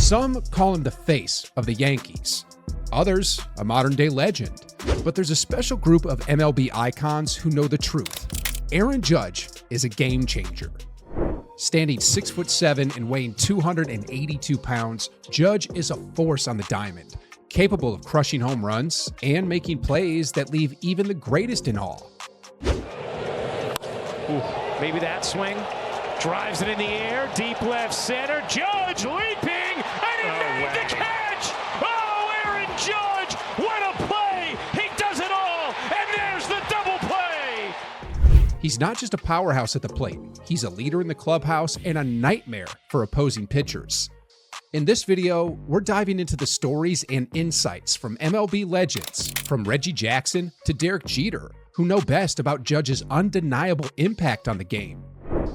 Some call him the face of the Yankees. Others, a modern-day legend. But there's a special group of MLB icons who know the truth. Aaron Judge is a game changer. Standing 6'7" and weighing 282 pounds, Judge is a force on the diamond, capable of crushing home runs and making plays that leave even the greatest in awe. Ooh, maybe that swing. Drives it in the air, deep left center. Judge leaping, and he made the catch! Oh, Aaron Judge, what a play! He does it all, and there's the double play! He's not just a powerhouse at the plate. He's a leader in the clubhouse and a nightmare for opposing pitchers. In this video, we're diving into the stories and insights from MLB legends, from Reggie Jackson to Derek Jeter, who know best about Judge's undeniable impact on the game.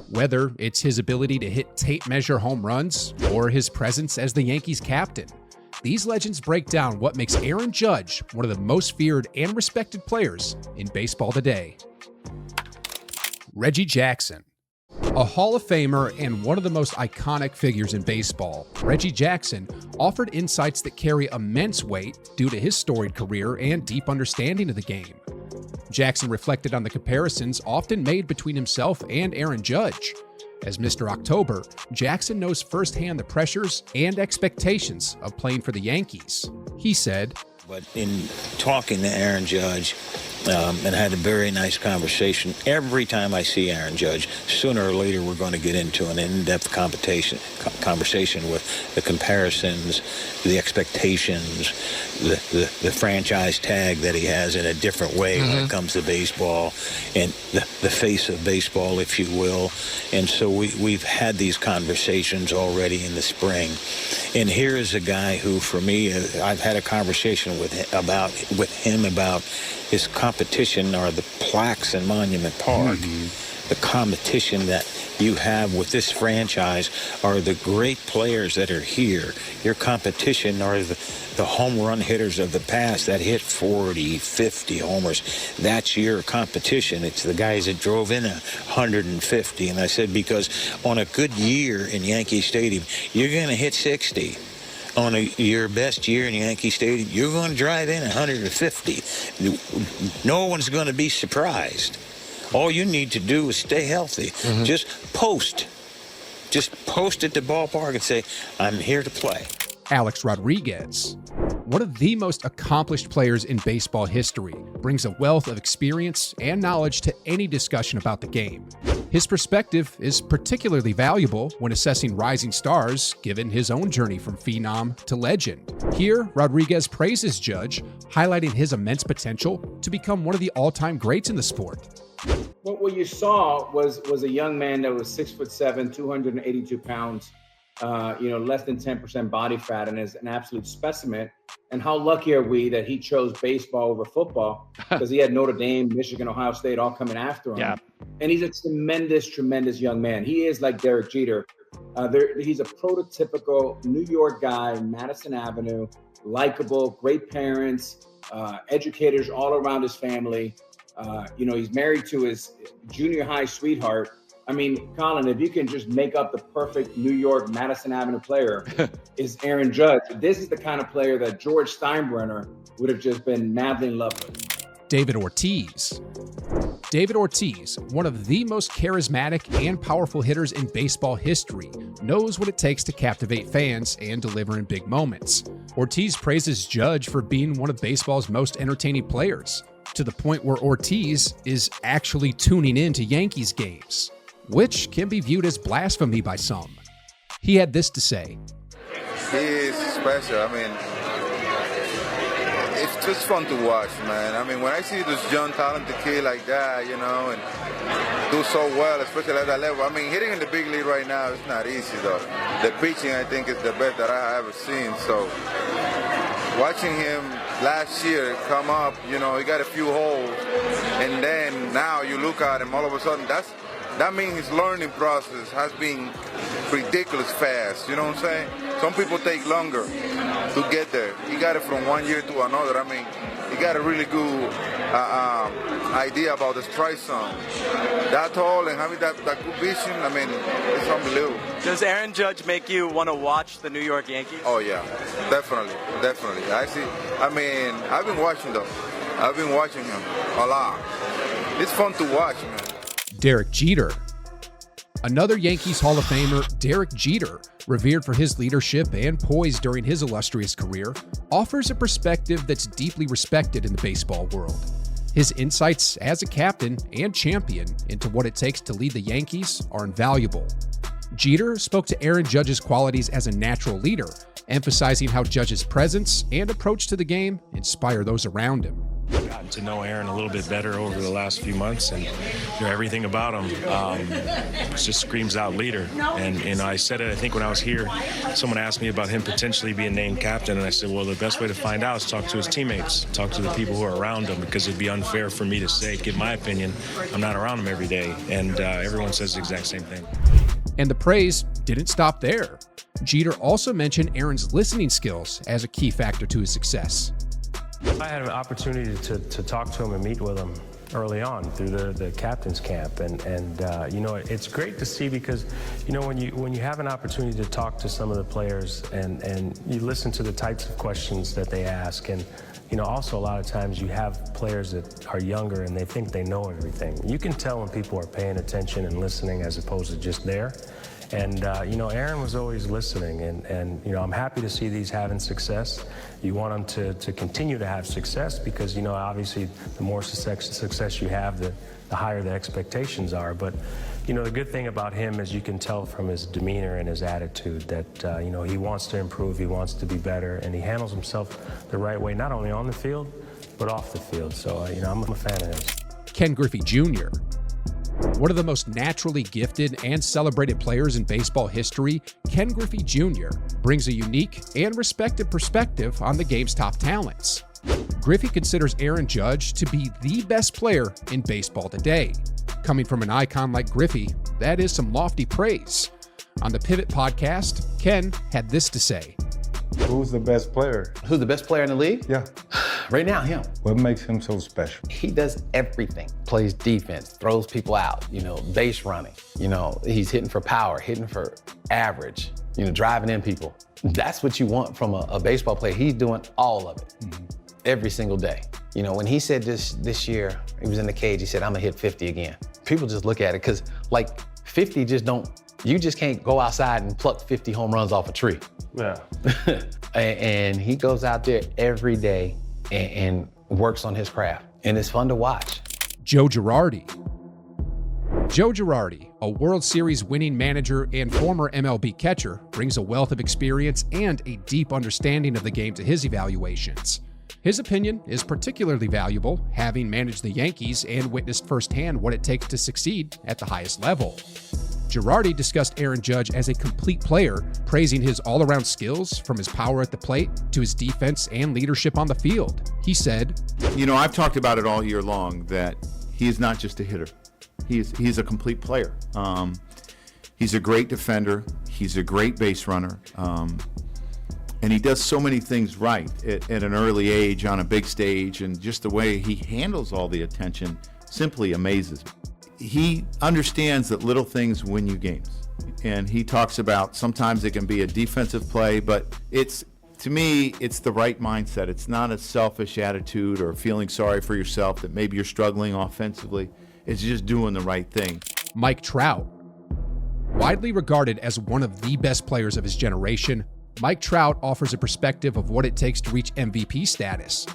Whether it's his ability to hit tape measure home runs or his presence as the Yankees captain, these legends break down what makes Aaron Judge one of the most feared and respected players in baseball today. Reggie Jackson. A Hall of Famer and one of the most iconic figures in baseball, Reggie Jackson offered insights that carry immense weight due to his storied career and deep understanding of the game. Jackson reflected on the comparisons often made between himself and Aaron Judge. As Mr. October, Jackson knows firsthand the pressures and expectations of playing for the Yankees. He said, "But in talking to Aaron Judge, and had a very nice conversation. Every time I see Aaron Judge, sooner or later we're going to get into an in-depth conversation with the comparisons, the expectations, the franchise tag that he has in a different way when it comes to baseball, and the face of baseball, if you will. And so we've had these conversations already in the spring. And here is a guy who, for me, I've had a conversation with him about his competition, or the plaques in Monument Park. The competition that you have with this franchise are the great players that are here. Your competition are the home run hitters of the past that hit 40, 50 homers. That's your competition. It's the guys that drove in 150. And I said, because on a good year in Yankee Stadium, you're going to hit 60. On your best year in Yankee Stadium, you're going to drive in 150. No one's going to be surprised. All you need to do is stay healthy. Just post. Just post at the ballpark and say, I'm here to play. Alex Rodriguez, one of the most accomplished players in baseball history, brings a wealth of experience and knowledge to any discussion about the game. His perspective is particularly valuable when assessing rising stars, given his own journey from phenom to legend. Here, Rodriguez praises Judge, highlighting his immense potential to become one of the all-time greats in the sport. What you saw was a young man that was 6'7", 282 pounds, less than 10% body fat, and is an absolute specimen. And how lucky are we that he chose baseball over football, because he had Notre Dame, Michigan, Ohio State all coming after him. Yeah. And he's a tremendous young man. He is like Derek Jeter. He's a prototypical New York guy, Madison Avenue, likable, great parents, educators all around his family. He's married to his junior high sweetheart. I mean, Colin, if you can just make up the perfect New York Madison Avenue player, is Aaron Judge. This is the kind of player that George Steinbrenner would have just been madly in love with. David Ortiz. David Ortiz, one of the most charismatic and powerful hitters in baseball history, knows what it takes to captivate fans and deliver in big moments. Ortiz praises Judge for being one of baseball's most entertaining players, to the point where Ortiz is actually tuning in to Yankees games, which can be viewed as blasphemy by some. He had this to say. He is special. I mean, it's just fun to watch, man. I mean, when I see this young, talented kid like that, and do so well, especially at that level. I mean, hitting in the big league right now is not easy, though. The pitching, I think, is the best that I have ever seen. So watching him last year come up, he got a few holes, and then now you look at him, all of a sudden, that means his learning process has been ridiculous fast. You know what I'm saying? Some people take longer to get there. He got it from one year to another. I mean, he got a really good idea about the strike zone. That tall and having that good vision, I mean, it's unbelievable. Does Aaron Judge make you want to watch the New York Yankees? Oh, yeah, definitely. I've been watching them. I've been watching him a lot. It's fun to watch, man. Derek Jeter. Another Yankees Hall of Famer, Derek Jeter, revered for his leadership and poise during his illustrious career, offers a perspective that's deeply respected in the baseball world. His insights as a captain and champion into what it takes to lead the Yankees are invaluable. Jeter spoke to Aaron Judge's qualities as a natural leader, emphasizing how Judge's presence and approach to the game inspire those around him. Gotten to know Aaron a little bit better over the last few months, and everything about him just screams out leader. And I said it, I think, when I was here, someone asked me about him potentially being named captain, and I said, well, the best way to find out is talk to his teammates, talk to the people who are around him, because it'd be unfair for me to give my opinion. I'm not around him every day, and everyone says the exact same thing. And the praise didn't stop there. Jeter also mentioned Aaron's listening skills as a key factor to his success. I had an opportunity to talk to him and meet with him early on through the captain's camp, and it's great to see, because when you have an opportunity to talk to some of the players and you listen to the types of questions that they ask, and also a lot of times you have players that are younger and they think they know everything. You can tell when people are paying attention and listening as opposed to just there. And, Aaron was always listening, and I'm happy to see these having success. You want them to continue to have success, because, obviously the more success you have, the higher the expectations are. But, the good thing about him is you can tell from his demeanor and his attitude that, he wants to improve, he wants to be better, and he handles himself the right way, not only on the field, but off the field. So, I'm a fan of his. Ken Griffey Jr. One of the most naturally gifted and celebrated players in baseball history, Ken Griffey Jr. brings a unique and respected perspective on the game's top talents. Griffey considers Aaron Judge to be the best player in baseball today. Coming from an icon like Griffey, that is some lofty praise. On the Pivot podcast, Ken had this to say. Who's the best player? Who's the best player in the league? Yeah. Right now, him. What makes him so special? He does everything. Plays defense, throws people out, base running. He's hitting for power, hitting for average, driving in people. That's what you want from a baseball player. He's doing all of it every single day. When he said this year, he was in the cage, he said, I'm gonna hit 50 again. People just look at it, because 50 you just can't go outside and pluck 50 home runs off a tree. Yeah. And he goes out there every day and works on his craft, and it's fun to watch. Joe Girardi. Joe Girardi, a World Series winning manager and former MLB catcher, brings a wealth of experience and a deep understanding of the game to his evaluations. His opinion is particularly valuable, having managed the Yankees and witnessed firsthand what it takes to succeed at the highest level. Girardi discussed Aaron Judge as a complete player, praising his all-around skills from his power at the plate to his defense and leadership on the field. He said, I've talked about it all year long that he is not just a hitter. He's a complete player. He's a great defender. He's a great base runner. And he does so many things right at an early age on a big stage, and just the way he handles all the attention simply amazes me. He understands that little things win you games. And he talks about sometimes it can be a defensive play, but to me, it's the right mindset. It's not a selfish attitude or feeling sorry for yourself that maybe you're struggling offensively. It's just doing the right thing. Mike Trout. Widely regarded as one of the best players of his generation, Mike Trout offers a perspective of what it takes to reach MVP status.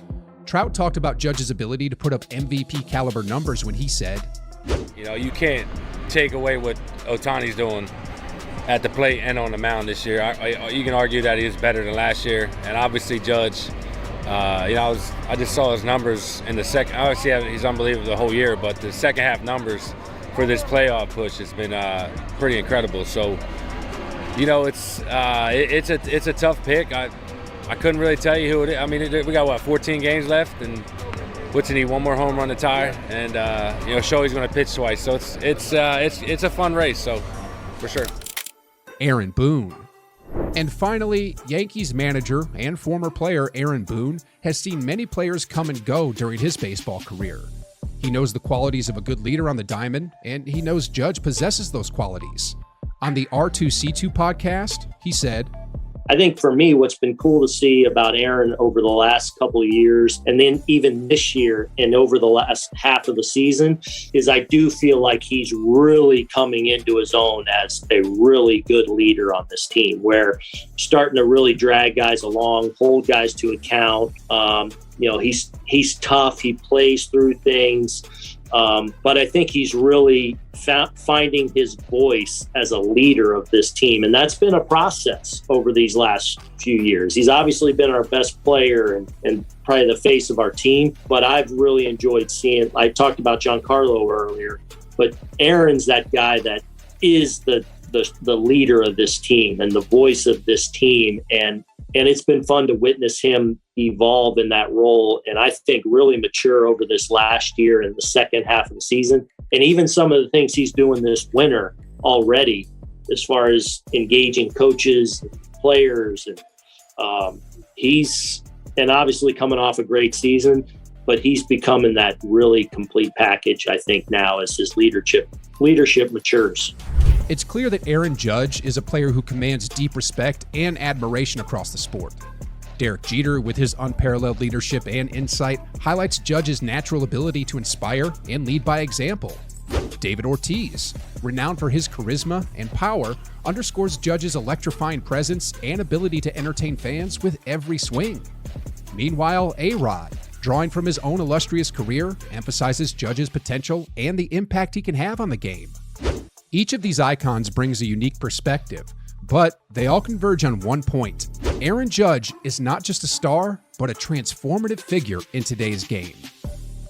Trout talked about Judge's ability to put up MVP caliber numbers when he said, you can't take away what Ohtani's doing at the plate and on the mound this year. You can argue that he is better than last year, and obviously Judge, I just saw his numbers in the second. Obviously, he's unbelievable the whole year, but the second half numbers for this playoff push has been pretty incredible. So, it's a tough pick. I couldn't really tell you who it is. I mean, we got 14 games left, and what's he need? One more home run to tie, and show he's going to pitch twice. So it's a fun race. So for sure. Aaron Boone. And finally, Yankees manager and former player Aaron Boone has seen many players come and go during his baseball career. He knows the qualities of a good leader on the diamond, and he knows Judge possesses those qualities. On the R2C2 podcast, he said, I think for me, what's been cool to see about Aaron over the last couple of years, and then even this year and over the last half of the season, is I do feel like he's really coming into his own as a really good leader on this team, where starting to really drag guys along, hold guys to account. He's tough. He plays through things. But I think he's really finding his voice as a leader of this team. And that's been a process over these last few years. He's obviously been our best player and probably the face of our team. But I've really enjoyed seeing, I talked about Giancarlo earlier, but Aaron's that guy that is the leader of this team and the voice of this team. And it's been fun to witness him evolve in that role. And I think really mature over this last year and the second half of the season. And even some of the things he's doing this winter already, as far as engaging coaches, and players. And he's obviously coming off a great season, but he's becoming that really complete package, I think, now as his leadership matures. It's clear that Aaron Judge is a player who commands deep respect and admiration across the sport. Derek Jeter, with his unparalleled leadership and insight, highlights Judge's natural ability to inspire and lead by example. David Ortiz, renowned for his charisma and power, underscores Judge's electrifying presence and ability to entertain fans with every swing. Meanwhile, A-Rod, drawing from his own illustrious career, emphasizes Judge's potential and the impact he can have on the game. Each of these icons brings a unique perspective, but they all converge on one point. Aaron Judge is not just a star, but a transformative figure in today's game.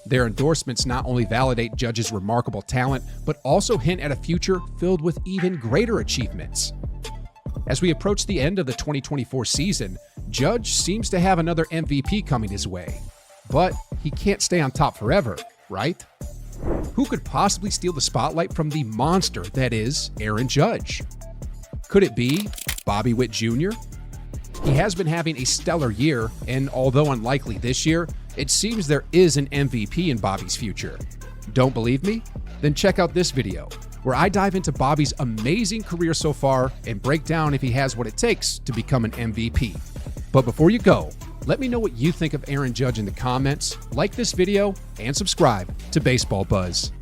Their endorsements not only validate Judge's remarkable talent, but also hint at a future filled with even greater achievements. As we approach the end of the 2024 season, Judge seems to have another MVP coming his way. But he can't stay on top forever, right? Who could possibly steal the spotlight from the monster that is Aaron Judge? Could it be Bobby Witt Jr.? He has been having a stellar year, and although unlikely this year, it seems there is an MVP in Bobby's future. Don't believe me? Then check out this video, where I dive into Bobby's amazing career so far and break down if he has what it takes to become an MVP. But before you go, let me know what you think of Aaron Judge in the comments, like this video, and subscribe to Baseball Buzz.